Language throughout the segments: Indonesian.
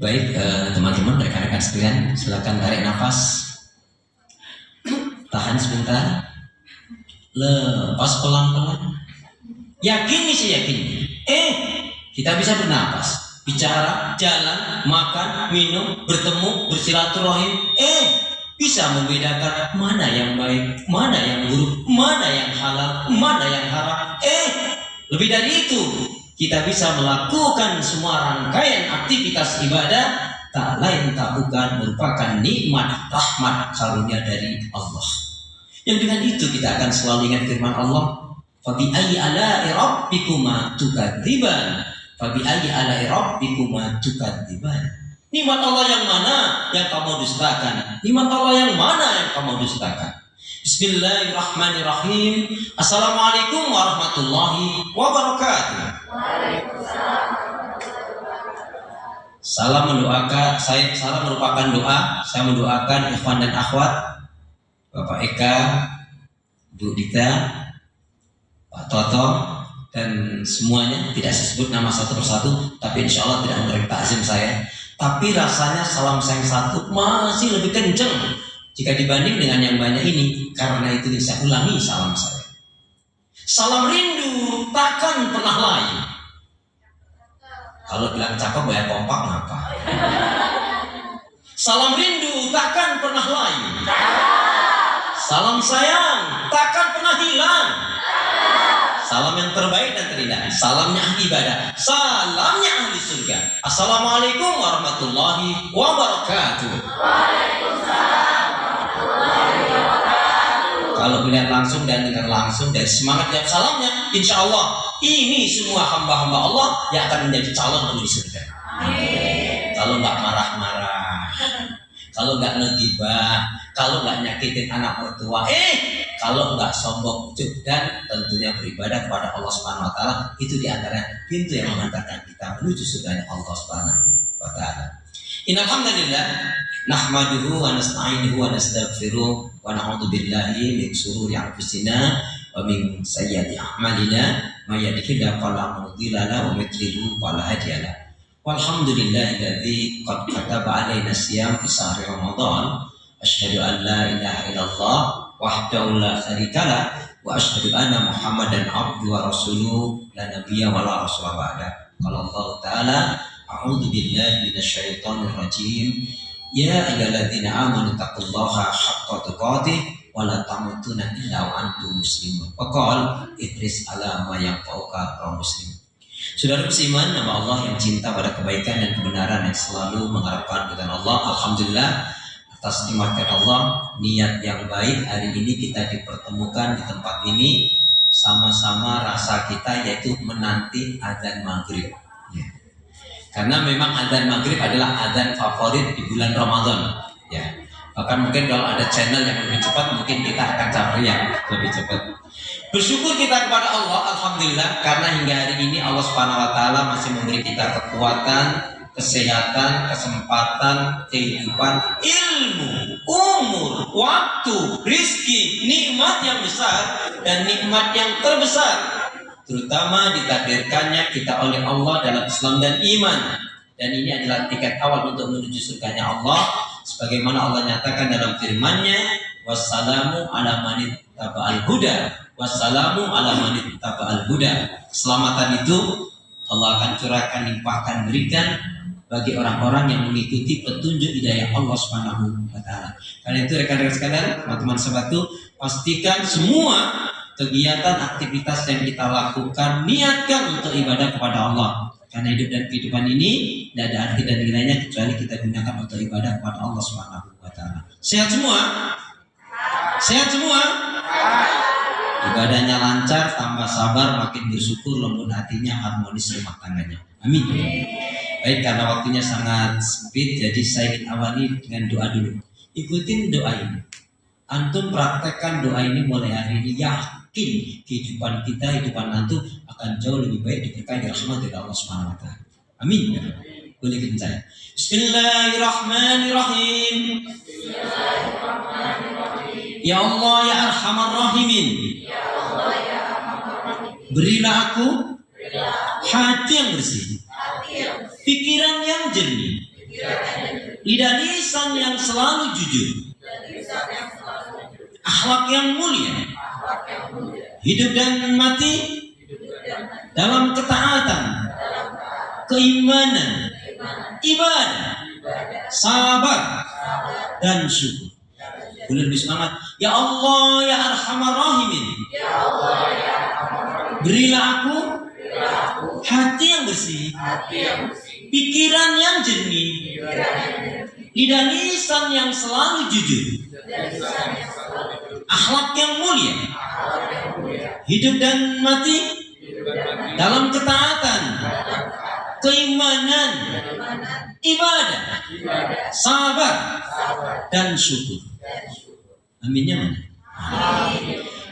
Baik, teman-teman, rekan-rekan sekalian, silakan tarik nafas, tahan sebentar, lepas pelan-pelan. Yakini sih yakin. Kita bisa bernapas, bicara, jalan, makan, minum, bertemu, bersilaturahim. Bisa membedakan mana yang baik, mana yang buruk, mana yang halal, mana yang haram. Lebih dari itu, kita bisa melakukan semua rangkaian aktivitas ibadah tak lain tak bukan merupakan nikmat, rahmat, karunia dari Allah. Yang dengan itu kita akan selalu ingat firman Allah, "Fabi ayyi ala'i rabbikuma tukadziban." Fabi ayyi ala'i rabbikuma tukadziban. Nikmat Allah yang mana yang kamu dustakan? Nikmat Allah yang mana yang kamu dustakan? Bismillahirrahmanirrahim. Assalamualaikum warahmatullahi wabarakatuh. Salam mendoakan, salam merupakan doa. Saya mendoakan ikhwan dan akhwat, Bapak Eka, Bu Dita, Pak Toto, dan semuanya. Tidak saya sebut nama satu persatu, tapi insya Allah tidak memberi takzim saya. Tapi rasanya salam saya yang satu masih lebih kenceng jika dibanding dengan yang banyak ini. Karena itu saya ulangi salam saya. Salam rindu takkan pernah lain. Kalau bilang cakep bayar kompak ngapa? Salam rindu takkan pernah lain. Salam sayang takkan pernah hilang. Salam yang terbaik dan terindah, salamnya ahli ibadah, salamnya ahli surga. Assalamualaikum warahmatullahi wabarakatuh. Waalaikumsalam warahmatullahi wabarakatuh. Kalau melihat langsung dan dengar langsung dari semangat tiap salamnya, insya Allah ini semua hamba-hamba Allah yang akan menjadi calon penghuni surga. Amin. Kalau nggak marah-marah, kalau nggak ngegibah, kalau nggak nyakitin anak mertua, kalau nggak sombong ujuk, dan tentunya beribadah kepada Allah Subhanahu Wa Taala, itu diantara pintu yang mengantarkan kita menuju surga Allah Subhanahu Wa Taala. Innal hamdalillah nahmaduhu wa nasta'inuhu wa nastaghfiruh wa na'udzu billahi min shururi anfusina wa min sayyiati a'malina may yahdihillahu fala mudilla lahu wa may yudlil fala hadiya lahu. Walhamdulillahilladzi qad kataba alaina siyam fi shahri Ramadan. Asyhadu an la ilaha illallah wahdahu la syarikalah wa asyhadu anna Muhammadan abduhu wa rasuluhu la nabiyya wa la rasula ba'da. Qala Allah Ta'ala, a'udzu billahi minasyaitonir rajim. Ya ayyuhalladzina amanu taqullaha haqqa tuqatih wa la tamutunna illa wa antum muslimun. Wa qala idris ala ma yanfa'uka wa muslim. Saudara seiman, nama Allah yang cinta pada kebaikan dan kebenaran, yang selalu mengharapkan kepada Allah. Alhamdulillah atas nikmat Allah, niat yang baik hari ini kita dipertemukan di tempat ini, sama-sama rasa kita yaitu menanti azan maghrib. Ya. Karena memang azan maghrib adalah azan favorit di bulan Ramadan. Ya. Bahkan mungkin kalau ada channel yang lebih cepat, mungkin kita akan cari yang lebih cepat. Bersyukur kita kepada Allah, alhamdulillah, karena hingga hari ini Allah Subhanahu Wa Taala masih memberi kita kekuatan, kesehatan, kesempatan, kehidupan, ilmu, umur, waktu, rizki, nikmat yang besar dan nikmat yang terbesar, terutama ditakdirkannya kita oleh Allah dalam Islam dan iman. Dan ini adalah tiket awal untuk menuju surganya Allah, sebagaimana Allah nyatakan dalam firman-Nya, wassalamu ala man ittaba'al huda, wassalamu ala man ittaba'al huda. Keselamatan itu Allah akan curahkan, limpahkan, berikan bagi orang-orang yang mengikuti petunjuk hidayah Allah Subhanahu Wa Taala. Karena itu rekan-rekan sekalian, teman-teman sahabatku, pastikan semua kegiatan aktivitas yang kita lakukan niatkan untuk ibadah kepada Allah. Karena hidup dan kehidupan ini tidak ada arti dan nilainya kecuali kita gunakan untuk ibadah kepada Allah Subhanahu Wa Taala. Sehat semua? Sehat semua? Ibadahnya lancar, tambah sabar, makin bersyukur, lembut hatinya, harmonis rumah tangganya. Amin. Baik, karena waktunya sangat sempit, jadi saya ingin awali dengan doa dulu. Ikutin doa ini. Antum praktekkan doa ini mulai hari ini. Yakin kehidupan kita, kehidupan antum akan jauh lebih baik, diberkahi rahmat dari Allah Subhanahu Wa Taala. Amin. Boleh ikutin saya. Bismillahirrahmanirrahim. Ya Allah ya Arhamar Rahimin. Berilah aku hati yang bersih, pikiran yang jernih, lidah lisan yang selalu jujur, akhlak yang mulia, hidup dan mati dalam ketaatan, keimanan, ibadah, sabar, dan syukur. Boleh lebih semangat. Ya Allah ya Arhamar Rahimin, berilah aku hati yang bersih, pikiran yang jernih, lidah lisan yang selalu jujur, akhlak yang mulia, hidup dan mati dalam ketaatan, keimanan, ibadah, sabar, dan syukur. Aminnya mana?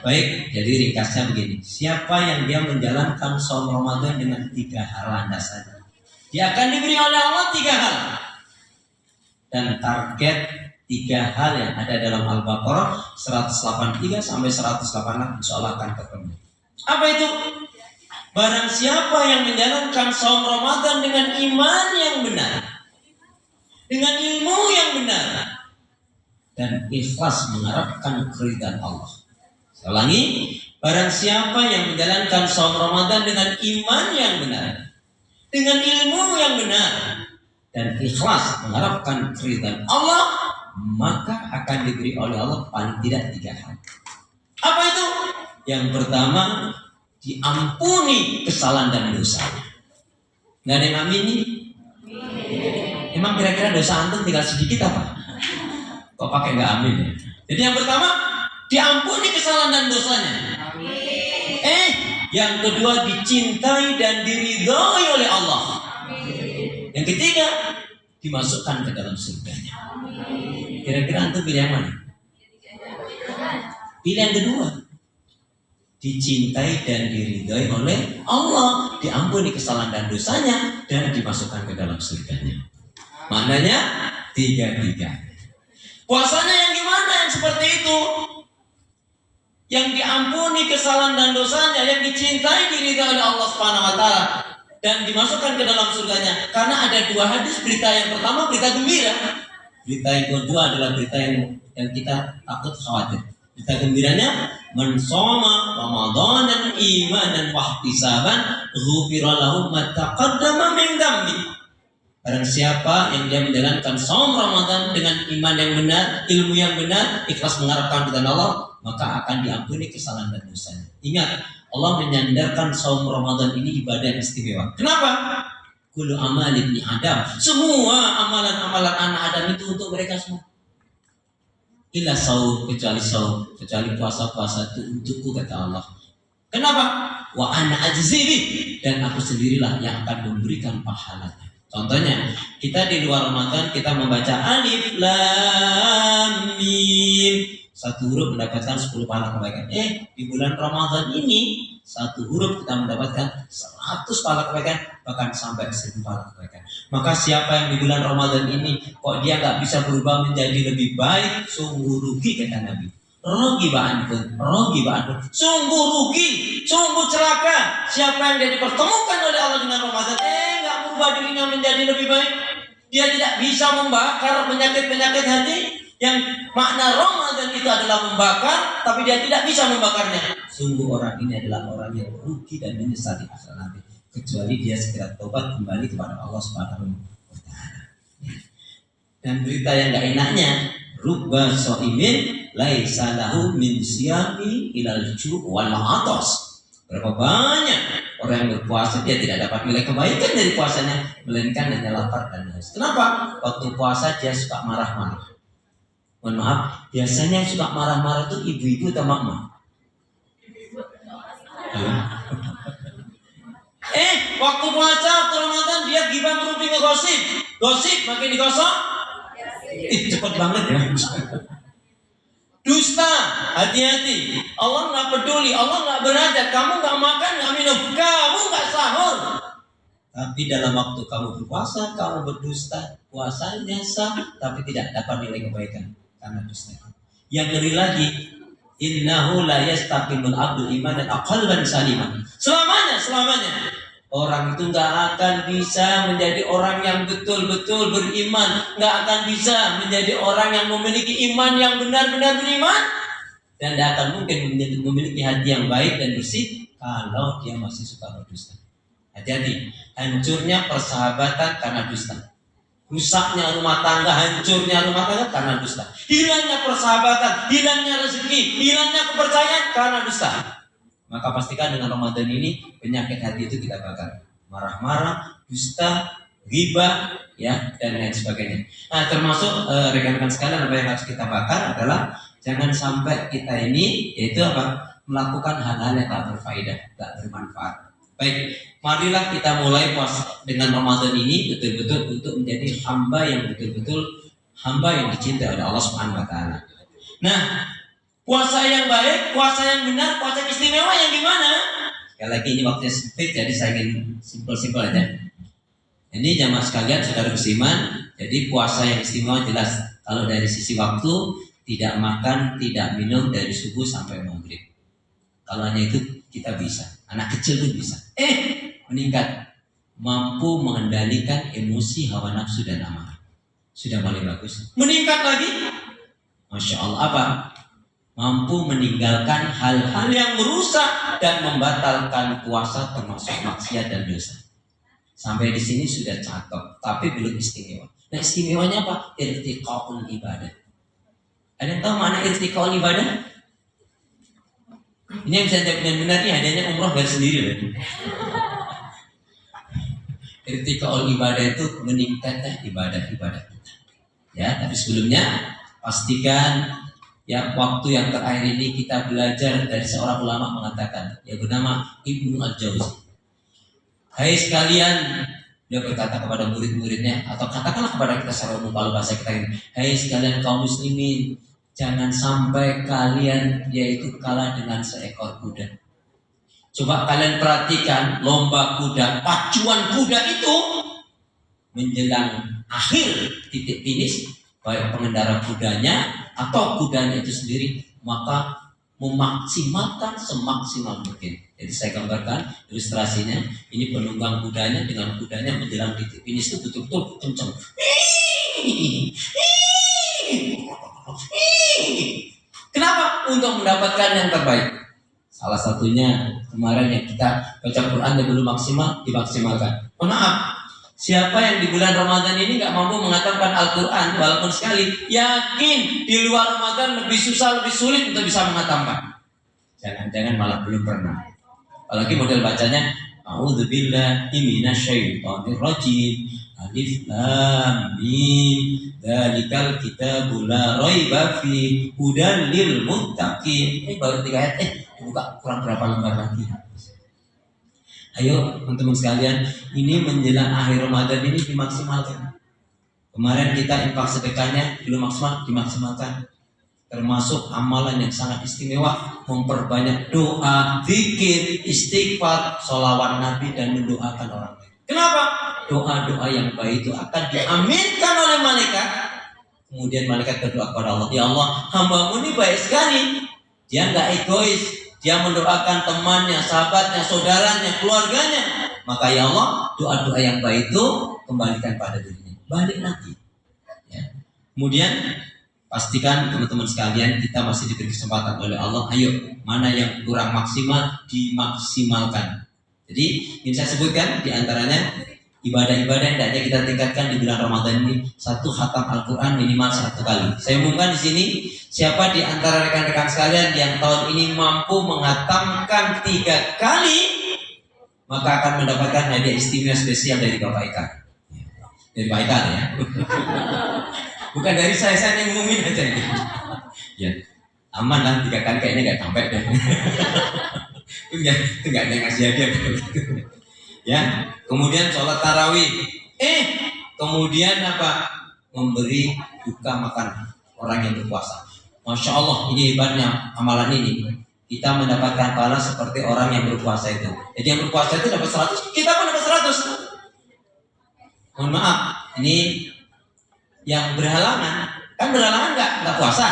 Baik, jadi ringkasnya begini. Siapa yang dia menjalankan saum Ramadan dengan 3 hal landasan, dia akan diberi oleh Allah 3 hal. Dan target 3 hal yang ada dalam Al-Baqarah 183 sampai 186 insya Allah akan terpenuhi. Apa itu? Barang siapa yang menjalankan saum Ramadan dengan iman yang benar, dengan ilmu yang benar, dan ikhlas mengharapkan keridhaan Allah. Saya ulangi, barang siapa yang menjalankan saum Ramadan dengan iman yang benar, dengan ilmu yang benar, dan ikhlas mengharapkan keridhaan Allah, maka akan diberi oleh Allah paling tidak 3 hal. Apa itu? Yang pertama, diampuni kesalahan dan dosanya. Nggak ada yang amin nih? Emang kira-kira dosa antum tinggal sedikit apa? Kok pakai nggak amin ya? Jadi yang pertama, diampuni kesalahan dan dosanya. Yang kedua, dicintai dan diridhoi oleh Allah. Yang ketiga, dimasukkan ke dalam surganya. Kira-kira antum pilih yang mana? Pilih yang kedua. Dicintai dan diridhoi oleh Allah, diampuni kesalahan dan dosanya, dan dimasukkan ke dalam surganya. Maknanya 3-3. Puasanya yang gimana yang seperti itu? Yang diampuni kesalahan dan dosanya, yang dicintai diridhoi oleh Allah Subhanahu wa taala dan dimasukkan ke dalam surganya. Karena ada 2 hadis, berita yang pertama berita gembira. Berita yang kedua adalah berita yang kita takut khawatir. Berita gembiranya, man shoma ramadanan imanan wa ihtisaban ghufira lahu ma taqaddama min dhanbi. Barang siapa yang dia menjalankan saum Ramadan dengan iman yang benar, ilmu yang benar, ikhlas mengharapkan kepada Allah, maka akan diampuni kesalahan dan dosanya. Ingat, Allah menyandarkan saum Ramadan ini ibadah yang istimewa. Kenapa? Kullu amal ibni Adam, semua amalan-amalan anak Adam itu untuk mereka semua. Illa saum, kecuali puasa-puasa itu untukku, kata Allah. Kenapa? Wa ana ajzibi, dan aku sendirilah yang akan memberikan pahalanya. Contohnya, kita di luar Ramadan kita membaca alif lam mim, 1 huruf mendapatkan 10 pahala kebaikan. Di bulan Ramadan ini 1 huruf kita mendapatkan 100 pahala kebaikan, bahkan sampai 1000 pahala kebaikan. Maka siapa yang di bulan Ramadan ini kok dia nggak bisa berubah menjadi lebih baik, sungguh rugi, kata Nabi. Rugi ba'anpun, sungguh rugi, sungguh celaka. Siapa yang dia dipertemukan oleh Allah dengan Ramadan, nggak berubah dirinya menjadi lebih baik. Dia tidak bisa membakar penyakit-penyakit hati. Yang makna Ramadan itu adalah membakar, tapi dia tidak bisa membakarnya. Sungguh orang ini adalah orang yang rugi dan menyesal di akhirat nanti, kecuali dia segera tobat kembali kepada Allah Subhanahu wa taala. Dan berita yang gak enaknya, rubba shaimin laisa lahu min siyami ilal ju' wal atas. Berapa banyak orang yang berpuasa dia tidak dapat nilai kebaikan dari puasanya, melainkan hanya lapar dan haus. Kenapa? Waktu puasa dia suka marah-marah. Mohon maaf, biasanya yang suka marah-marah itu ibu-ibu atau mak-mak? Waktu puasa, waktu Ramadan dia gibah berubah ngegosip. Gosip makin digosok. Cepet banget ya. Dusta, hati-hati. Allah nggak peduli, Allah nggak berajat. Kamu nggak makan, nggak minum, kamu nggak sahur. Tapi dalam waktu kamu berpuasa, kamu berdusta, puasanya sah, tapi tidak dapat nilai kebaikan karena dusta. Yang ngeri lagi, innahu la yastaqimul abdul imanan aqalban saliman. Selamanya Orang itu nggak akan bisa menjadi orang yang betul-betul beriman, nggak akan bisa menjadi orang yang memiliki iman yang benar-benar beriman, dan tidak akan mungkin memiliki hati yang baik dan bersih kalau dia masih suka berdusta. Hati-hati, hancurnya persahabatan karena dusta, rusaknya rumah tangga, hancurnya rumah tangga karena dusta, hilangnya persahabatan, hilangnya rezeki, hilangnya kepercayaan karena dusta. Maka pastikan dengan Ramadan ini penyakit hati itu kita bakar. Marah-marah, dusta, ghibah, ya, dan lain sebagainya. Nah, termasuk rekan-rekan sekalian, apa yang harus kita bakar adalah jangan sampai kita ini yaitu apa? Melakukan hal-hal yang tak berfaedah, tak bermanfaat. Baik, marilah kita mulai puasa dengan Ramadan ini betul-betul untuk menjadi hamba yang betul-betul hamba yang dicintai oleh Allah Subhanahu wa taala. Nah, puasa yang baik, puasa yang benar, puasa yang istimewa yang gimana? Sekali lagi ini waktunya sempit, jadi saya ingin simpel-simpel aja. Ini jamaah sekalian, saudara beriman, jadi puasa yang istimewa jelas. Kalau dari sisi waktu, tidak makan, tidak minum dari subuh sampai maghrib. Kalau hanya itu kita bisa. Anak kecil itu bisa. Meningkat. Mampu mengendalikan emosi, hawa nafsu dan amarah. Sudah paling bagus. Meningkat lagi. Masya Allah, apa? Mampu meninggalkan hal-hal yang merusak dan membatalkan puasa termasuk maksiat dan dosa. Sampai di sini sudah cakep, tapi belum istimewa. Nah, istimewanya apa? Irtiqaul ibadah. Ada yang tahu mana irtiqaul ibadah? Ini yang bisa jawab dengan benar nih, adanya umroh dari sendiri loh. Irtiqaul ibadah itu meningkatkan ibadah kita. Ya, tapi sebelumnya pastikan ya, waktu yang terakhir ini kita belajar dari seorang ulama mengatakan, yang bernama Ibnu Al-Jauzi. Hai sekalian, dia berkata kepada murid-muridnya, atau katakanlah kepada kita secara umum kalau bahasa kita ini, hai sekalian kaum muslimin, jangan sampai kalian yaitu kalah dengan seekor kuda. Coba kalian perhatikan lomba kuda, pacuan kuda itu menjelang akhir titik finish, baik pengendara kudanya atau kudanya itu sendiri, maka memaksimalkan semaksimal mungkin. Jadi saya gambarkan ilustrasinya, ini penunggang kudanya dengan kudanya menjelang titik finish itu betul-betul kencang. Kenapa? Untuk mendapatkan yang terbaik. Salah satunya kemarin yang kita baca Quran yang belum maksimal, dimaksimalkan. Maaf, siapa yang di bulan Ramadan ini nggak mampu mengatakan Al-Quran walaupun sekali, yakin di luar Ramadan lebih susah, lebih sulit untuk bisa mengatakan. Jangan-jangan malah belum pernah. Apalagi model bacanya A'udzubillahi minasyaitonir rajim. Alif lam mim. Dzalikal kitabul la raiba fi hudan lil muttaqin. Baru 3 ayat. Buka kurang berapa lembar lagi. Ayo teman-teman sekalian, ini menjelang akhir Ramadan ini dimaksimalkan. Kemarin kita infak sedekahnya belum maksimal, dimaksimalkan. Termasuk amalan yang sangat istimewa, memperbanyak doa, zikir, istighfar, sholawat Nabi dan mendoakan orang lain. Kenapa? Doa-doa yang baik itu akan diaminkan oleh malaikat. Kemudian malaikat berdoa kepada Allah, ya Allah, hambamu ini baik sekali. Dia nggak egois. Dia mendoakan temannya, sahabatnya, saudaranya, keluarganya. Maka ya Allah, doa-doa yang baik itu kembalikan pada dirinya. Balik lagi. Ya. Kemudian pastikan teman-teman sekalian, kita masih diberi kesempatan oleh Allah. Ayo, mana yang kurang maksimal dimaksimalkan. Jadi ini saya sebutkan diantaranya ibadah-ibadah yang hendaknya kita tingkatkan di bulan Ramadan ini. 1, khatam Al-Quran minimal 1 kali. Saya umumkan di sini, siapa di antara rekan-rekan sekalian yang tahun ini mampu menghatamkan 3 kali, maka akan mendapatkan hadiah istimewa spesial dari Bapak Eka. Dari Pak Eka ya. Bukan dari saya yang ngumumin aja ini. Ya, aman lah 3 kali kayaknya nggak sampai deh. Itu nggak ada yang ngasih hadiah. Ya, kemudian sholat tarawih. Kemudian apa? Memberi buka makan orang yang berpuasa. Masya Allah, ini hebatnya amalan ini. Kita mendapatkan pahala seperti orang yang berpuasa itu. Jadi yang berpuasa itu dapat 100, kita pun dapat 100. Mohon maaf, ini yang berhalangan, kan berhalangan nggak puasa,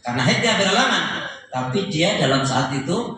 karena haid dia berhalangan. Tapi dia dalam saat itu